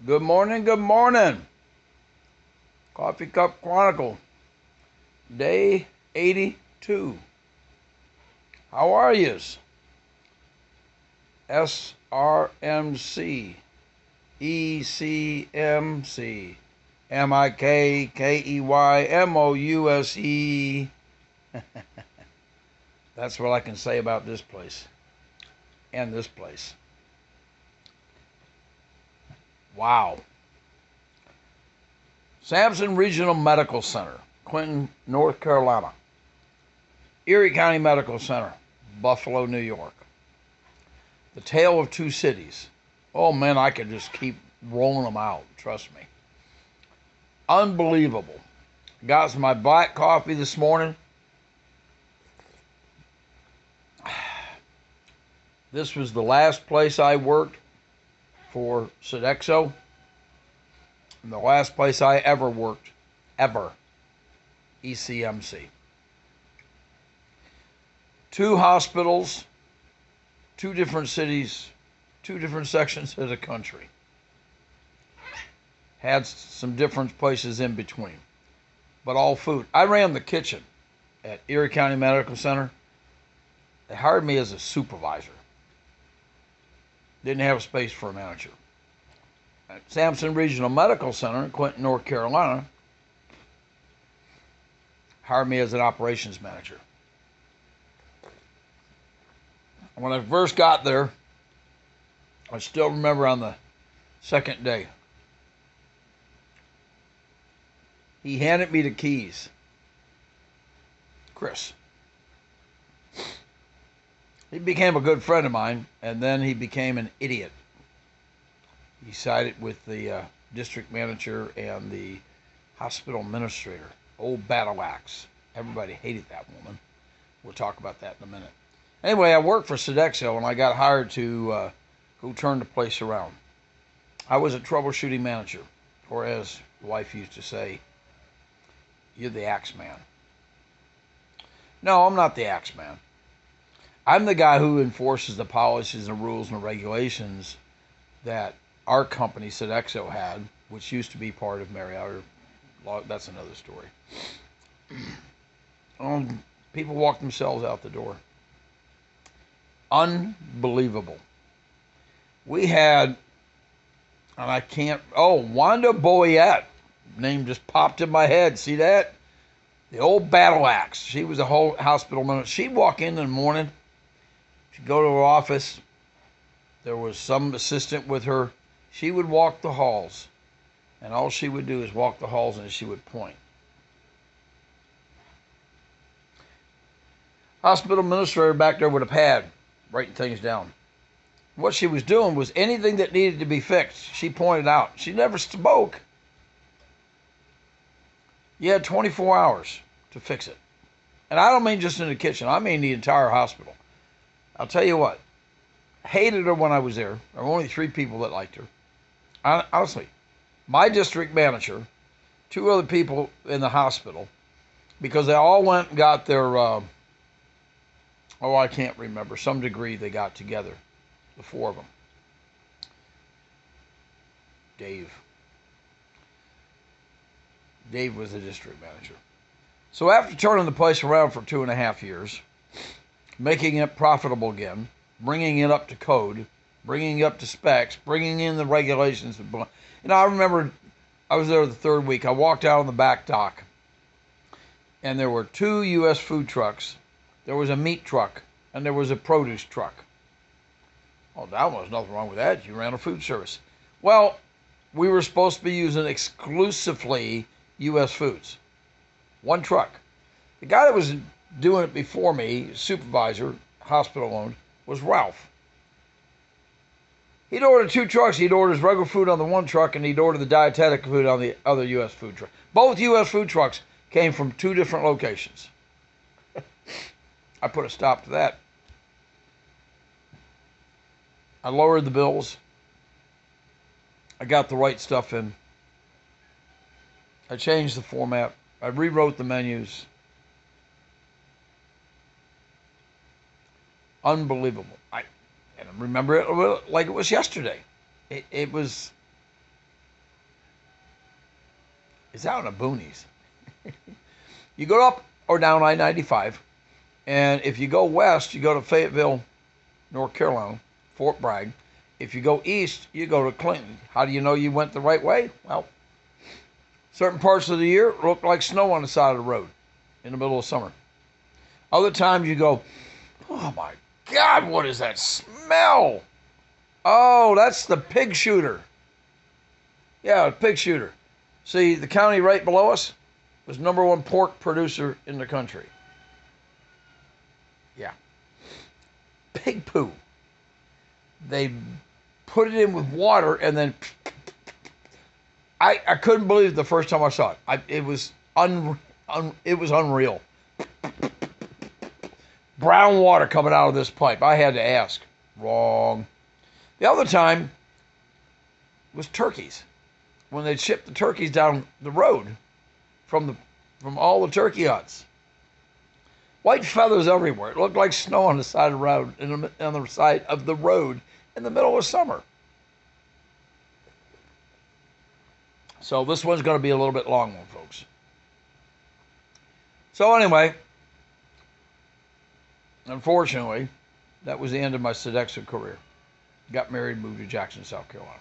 Good morning, good morning. Coffee Cup Chronicle, day 82. How are yous? SRMC, ECMC, MIKKEYMOUSE. That's what I can say about this place and this place. Wow. Sampson Regional Medical Center, Clinton, North Carolina. Erie County Medical Center, Buffalo, New York. The Tale of Two Cities. Oh man, I could just keep rolling them out, trust me. Unbelievable. Got some my black coffee this morning. This was the last place I worked for Sodexo. And the last place I ever worked, ECMC. Two hospitals, two different cities, two different sections of the country. Had some different places in between, but all food. I ran the kitchen at Erie County Medical Center. They hired me as a supervisor. Didn't have space for a manager. At Sampson Regional Medical Center in Clinton, North Carolina, hired me as an operations manager. When I first got there, I still remember on the second day, he handed me the keys. Chris. He became a good friend of mine, and then he became an idiot. He sided with the district manager and the hospital administrator. Old battle axe. Everybody hated that woman. We'll talk about that in a minute. Anyway, I worked for Sodexo, and I got hired to go turn the place around. I was a troubleshooting manager, or as the wife used to say, you're the axe man. No, I'm not the axe man. I'm the guy who enforces the policies and rules and regulations that our company, Sodexo, had, which used to be part of Marriott. That's another story. People walk themselves out the door. Unbelievable. We had, and I can't, Wanda Boyette. Name just popped in my head. See that? The old battle axe. She was a whole hospital manager. She'd walk in the morning. She'd go to her office. There was some assistant with her. She would walk the halls. And all she would do is walk the halls and she would point. Hospital administrator back there with a pad, writing things down. What she was doing was anything that needed to be fixed, she pointed out. She never spoke. You had 24 hours to fix it. And I don't mean just in the kitchen. I mean the entire hospital. I'll tell you what. Hated her when I was there. There were only 3 people that liked her. Honestly, my district manager, 2 other people in the hospital, because they all went and got their, I can't remember, some degree they got together, the 4 of them. Dave was the district manager. So after turning the place around for 2.5 years, making it profitable again, bringing it up to code, bringing it up to specs, bringing in the regulations. I remember I was there the 3rd week. I walked out on the back dock, and there were 2 U.S. food trucks. There was a meat truck, and there was a produce truck. Oh, that was nothing wrong with that. You ran a food service. Well, we were supposed to be using exclusively U.S. foods. 1 truck. The guy that was doing it before me, supervisor, hospital owned, was Ralph. He'd order 2 trucks. He'd order his regular food on the 1 truck, and he'd order the dietetic food on the other U.S. food truck. Both U.S. food trucks came from 2 different locations. I put a stop to that. I lowered the bills. I got the right stuff in. I changed the format. I rewrote the menus. Unbelievable. I remember it like it was yesterday. It was It's out in the boonies. You go up or down I-95, and if you go west, you go to Fayetteville, North Carolina, Fort Bragg. If you go east, you go to Clinton. How do you know you went the right way? Well, certain parts of the year look like snow on the side of the road in the middle of summer. Other times you go, oh my God, what is that smell? Oh, that's the pig shooter. Yeah, the pig shooter. See, the county right below us was #1 pork producer in the country. Yeah. Pig poo. They put it in with water, and then I couldn't believe it the first time I saw it. It was unreal. Brown water coming out of this pipe. I had to ask. Wrong. The other time was turkeys. When they'd ship the turkeys down the road from all the turkey huts. White feathers everywhere. It looked like snow on the side of the road, on the side of the road in the middle of summer. So this one's going to be a little bit long one, folks. So anyway, unfortunately, that was the end of my Sodexo career. Got married, moved to Jackson, South Carolina.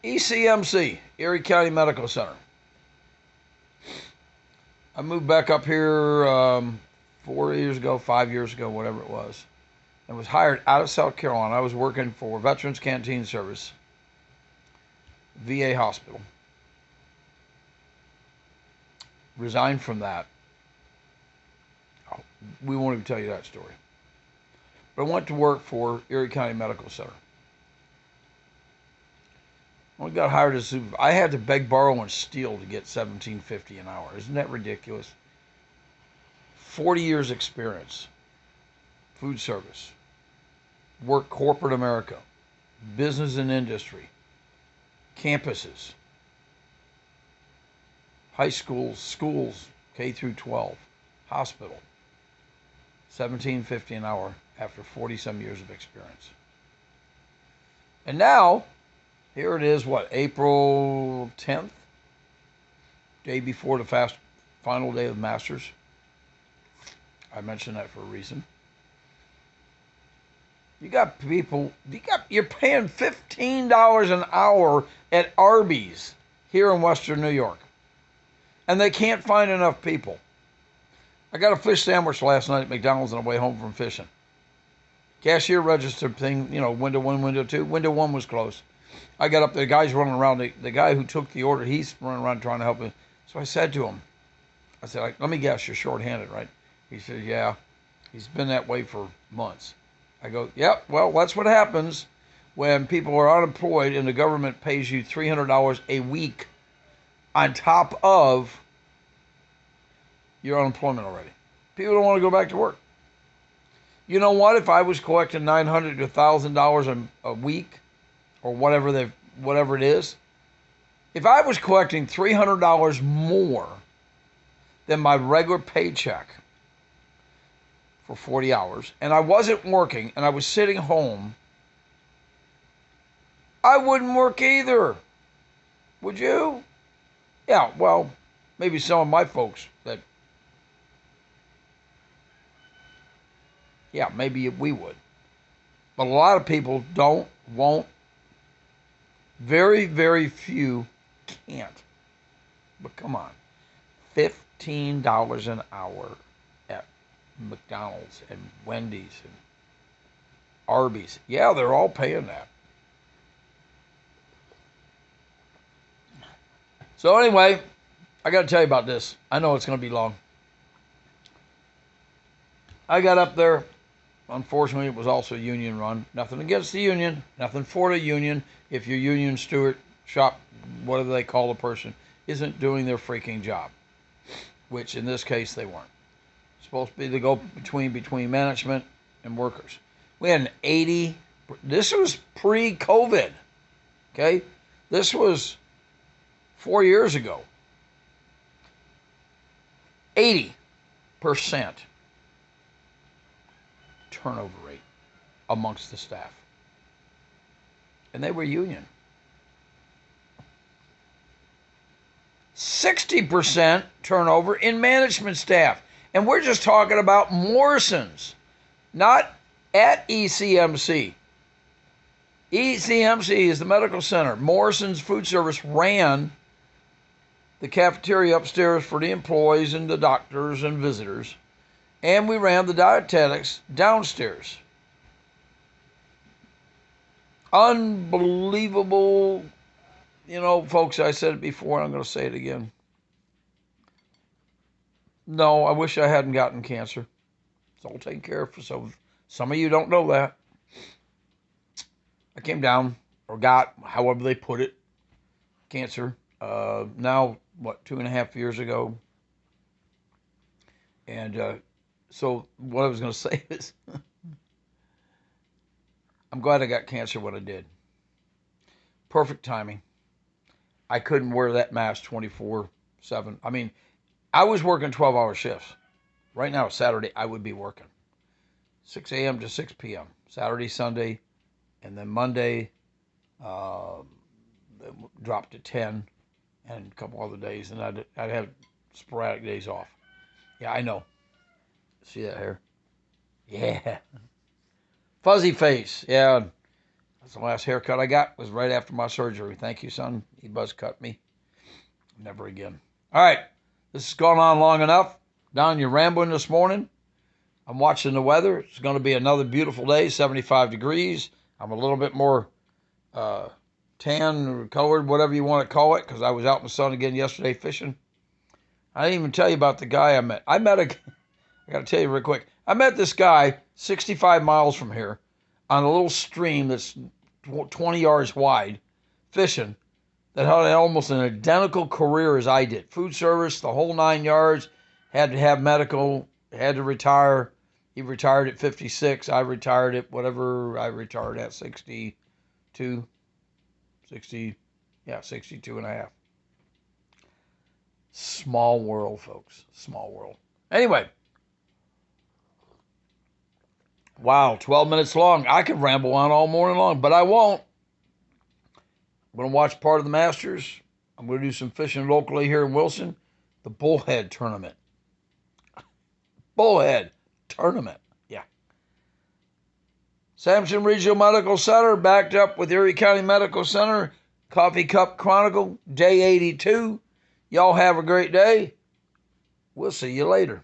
ECMC, Erie County Medical Center. I moved back up here 4 years ago, 5 years ago, whatever it was, and was hired out of South Carolina. I was working for Veterans Canteen Service, VA Hospital. Resigned from that. We won't even tell you that story. But I went to work for Erie County Medical Center. When I got hired as supervisor, I had to beg, borrow, and steal to get $17.50 an hour. Isn't that ridiculous? 40 years experience. Food service. Work corporate America. Business and industry. Campuses. High schools, schools, K through 12. Hospital. $17.50 an hour after 40-some years of experience. And now, here it is, April 10th? Day before the final day of Masters. I mentioned that for a reason. You got people, you're paying $15 an hour at Arby's here in Western New York. And they can't find enough people. I got a fish sandwich last night at McDonald's on the way home from fishing. Cashier register thing, window 1, window 2. Window 1 was closed. I got up there, the guy's running around. The guy who took the order, he's running around trying to help me. So I said to him, let me guess, you're short-handed, right? He said, yeah. He's been that way for months. I go, yep, well, that's what happens when people are unemployed and the government pays you $300 a week on top of your unemployment already. People don't want to go back to work. You know what? If I was collecting $900 to $1,000 a week, or whatever it is, if I was collecting $300 more than my regular paycheck for 40 hours, and I wasn't working, and I was sitting home, I wouldn't work either. Would you? Yeah, well, maybe some of my folks that, yeah, maybe we would. But a lot of people won't. Very, very few can't. But come on. $15 an hour at McDonald's and Wendy's and Arby's. Yeah, they're all paying that. So anyway, I got to tell you about this. I know it's going to be long. I got up there. Unfortunately, it was also union run. Nothing against the union. Nothing for the union. If your union steward, shop, whatever they call the person, isn't doing their freaking job. Which in this case they weren't. It's supposed to be the go between management and workers. We had an 80. This was pre-COVID. Okay? This was 4 years ago. 80% turnover rate amongst the staff. And they were union. 60% turnover in management staff. And we're just talking about Morrison's, not at ECMC. ECMC is the medical center. Morrison's Food Service ran the cafeteria upstairs for the employees and the doctors and visitors. And we ran the dietetics downstairs. Unbelievable. You know, folks, I said it before, and I'm going to say it again. No, I wish I hadn't gotten cancer. It's all taken care of. So some of you don't know that. I came down, or got, however they put it, cancer. Now, 2.5 years ago. And so what I was going to say is, I'm glad I got cancer when I did. Perfect timing. I couldn't wear that mask 24/7. I mean, I was working 12-hour shifts. Right now, Saturday, I would be working 6 a.m. to 6 p.m. Saturday, Sunday, and then Monday, dropped to 10, and a couple other days, and I'd have sporadic days off. Yeah, I know. See that hair? Yeah. Fuzzy face. Yeah. That's the last haircut I got. Was right after my surgery. Thank you, son. He buzz cut me. Never again. All right. This has gone on long enough. Don, you're rambling this morning. I'm watching the weather. It's going to be another beautiful day, 75 degrees. I'm a little bit more tan or colored, whatever you want to call it, because I was out in the sun again yesterday fishing. I didn't even tell you about the guy I met. I got to tell you real quick. I met this guy 65 miles from here on a little stream that's 20 yards wide, fishing, that had almost an identical career as I did. Food service, the whole 9 yards, had to have medical, had to retire. He retired at 56. I retired at whatever I retired at, 62 and a half. Small world, folks. Small world. Anyway. Wow, 12 minutes long. I could ramble on all morning long, but I won't. I'm going to watch part of the Masters. I'm going to do some fishing locally here in Wilson. The Bullhead Tournament. Bullhead Tournament. Yeah. Sampson Regional Medical Center, backed up with Erie County Medical Center. Coffee Cup Chronicle, day 82. Y'all have a great day. We'll see you later.